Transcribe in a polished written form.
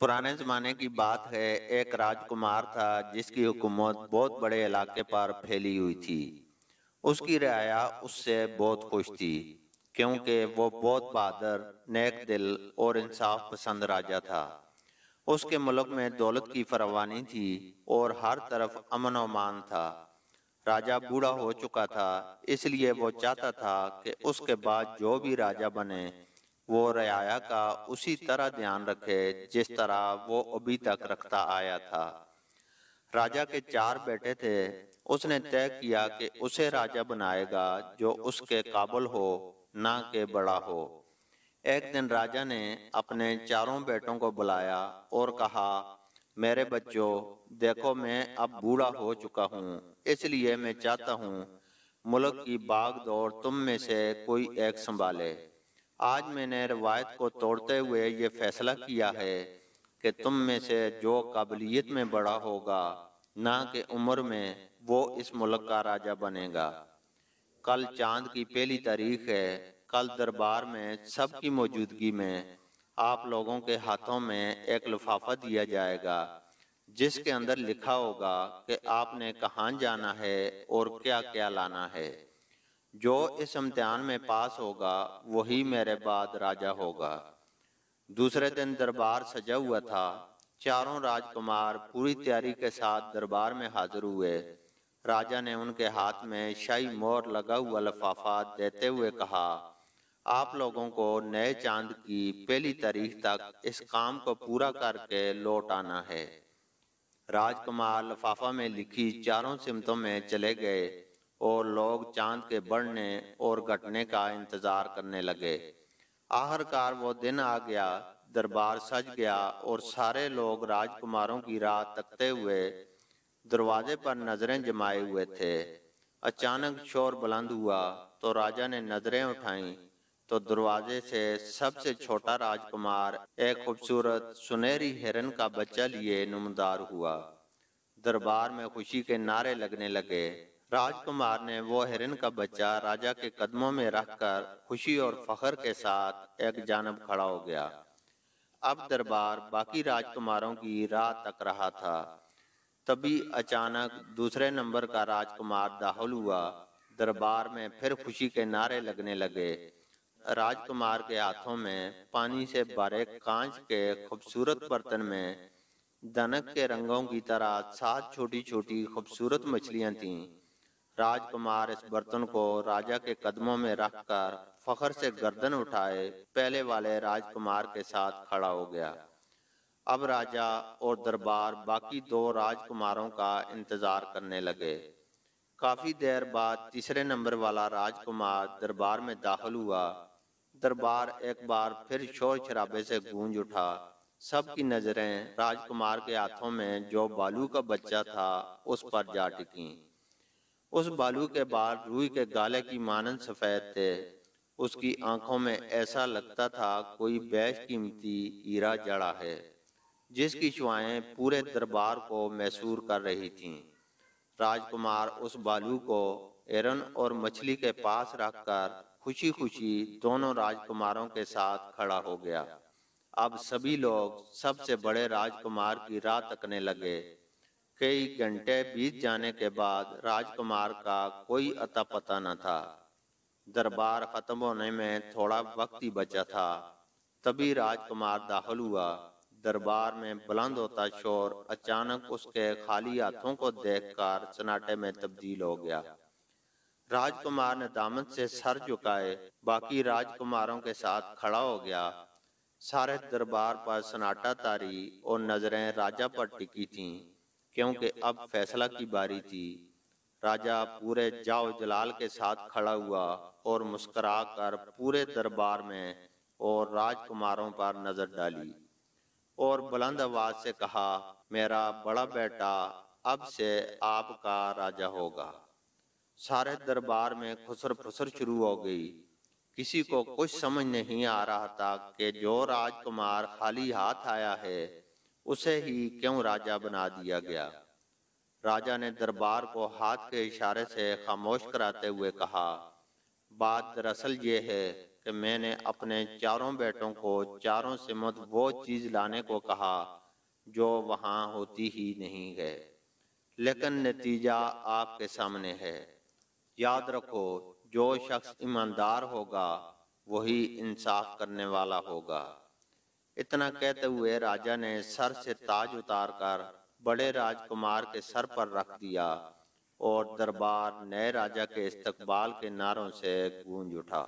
पुराने ज़माने की बात है, एक राजकुमार था जिसकी हुकूमत बहुत बड़े इलाके पर फैली हुई थी। उसकी रियाया उससे बहुत खुश थी, क्योंकि वो बहुत बहादुर, नेक दिल और इंसाफ पसंद राजा था। उसके मुल्क में दौलत की फरावानी थी और हर तरफ अमन और अमान था। राजा बूढ़ा हो चुका था, इसलिए वो चाहता था कि उसके बाद जो भी राजा बने वो रियाया का उसी तरह ध्यान रखे जिस तरह वो अभी तक रखता आया था। राजा के चार बेटे थे। उसने तय किया कि उसे राजा बनाएगा जो उसके काबिल हो, ना कि बड़ा हो। एक दिन राजा ने अपने चारों बेटों को बुलाया और कहा, मेरे बच्चों, देखो मैं अब बूढ़ा हो चुका हूँ, इसलिए मैं चाहता हूँ मुल्क की भाग दौड़ तुम में से कोई एक संभाले। आज मैंने रवायत को तोड़ते हुए ये फैसला किया है कि तुम में से जो काबिलियत में बड़ा होगा, ना कि उम्र में, वो इस मुल्क का राजा बनेगा। कल चांद की पहली तारीख है। कल दरबार में सबकी मौजूदगी में आप लोगों के हाथों में एक लिफाफा दिया जाएगा, जिसके अंदर लिखा होगा कि आपने कहाँ जाना है और क्या क्या लाना है। जो इस इम्तिहान में पास होगा वही मेरे बाद राजा होगा। दूसरे दिन दरबार सजा हुआ था। चारों राजकुमार पूरी तैयारी के साथ दरबार में हाजिर हुए। राजा ने उनके हाथ में शाही मोहर लगा हुआ लिफाफा देते हुए कहा, आप लोगों को नए चांद की पहली तारीख तक इस काम को पूरा करके लौट आना है। राजकुमार लिफाफा में लिखी चारों सिमतों में चले गए और लोग चांद के बढ़ने और घटने का इंतजार करने लगे। आखिरकार वो दिन आ गया। दरबार सज गया और सारे लोग राजकुमारों की राह तकते हुए दरवाजे पर नजरें जमाए हुए थे। अचानक शोर बुलंद हुआ तो राजा ने नजरें उठाईं तो दरवाजे से सबसे छोटा राजकुमार एक खूबसूरत सुनहरी हिरन का बच्चा लिए नुमदार हुआ। दरबार में खुशी के नारे लगने लगे। राजकुमार ने वो हिरन का बच्चा राजा के कदमों में रखकर खुशी और फख्र के साथ एक जानब खड़ा हो गया। अब दरबार बाकी राजकुमारों की राह तक रहा था। तभी अचानक दूसरे नंबर का राजकुमार दाखिल हुआ। दरबार में फिर खुशी के नारे लगने लगे। राजकुमार के हाथों में पानी से भरे कांच के खूबसूरत बर्तन में दनक के रंगों की तरह 7 छोटी छोटी खूबसूरत मछलियां थीं। राजकुमार इस बर्तन को राजा के कदमों में रखकर फख्र से गर्दन उठाए पहले वाले राजकुमार के साथ खड़ा हो गया। अब राजा और दरबार बाकी दो राजकुमारों का इंतजार करने लगे। काफी देर बाद तीसरे नंबर वाला राजकुमार दरबार में दाखिल हुआ। दरबार एक बार फिर शोर शराबे से गूंज उठा। सबकी नजरें राजकुमार के हाथों में जो बालू का बच्चा था उस पर जा टिकीं। उस बालू के बाल रूई के गाले की मानंद सफेद थे। उसकी आंखों में ऐसा लगता था कोई बेशकीमती हीरा जड़ा है, जिसकी शुआएं पूरे दरबार को मैसूर कर रही थीं। राजकुमार उस बालू को हिरन और मछली के पास रखकर खुशी खुशी दोनों राजकुमारों के साथ खड़ा हो गया। अब सभी लोग सबसे बड़े राजकुमार की राह तकने लगे। कई घंटे बीत जाने के बाद राजकुमार का कोई अता पता न था। दरबार खत्म होने में थोड़ा वक्त ही बचा था। तभी राजकुमार दाखिल हुआ। दरबार में बुलंद होता शोर अचानक उसके खाली हाथों को देखकर सन्नाटे में तब्दील हो गया। राजकुमार ने दामन से सर झुकाए बाकी राजकुमारों के साथ खड़ा हो गया। सारे दरबार पर सन्नाटा तारी और नजरें राजा पर टिकी थीं, क्योंकि अब फैसला की बारी थी। राजा पूरे जाओ जलाल के साथ खड़ा हुआ और मुस्कुराकर पूरे दरबार में और राजकुमारों पर नजर डाली और बुलंद आवाज से कहा, मेरा बड़ा बेटा अब से आपका राजा होगा। सारे दरबार में खुसर फुसर शुरू हो गई। किसी को कुछ समझ नहीं आ रहा था कि जो राजकुमार खाली हाथ आया है उसे ही क्यों राजा बना दिया गया। राजा ने दरबार को हाथ के इशारे से खामोश कराते हुए कहा, बात दरअसल ये है कि मैंने अपने चारों बेटों को चारों से मत वो चीज लाने को कहा जो वहां होती ही नहीं है, लेकिन नतीजा आपके सामने है। याद रखो, जो शख्स ईमानदार होगा वही इंसाफ करने वाला होगा। इतना कहते हुए राजा ने सर से ताज उतारकर बड़े राजकुमार के सर पर रख दिया और दरबार नए राजा के इस्तकबाल के नारों से गूंज उठा।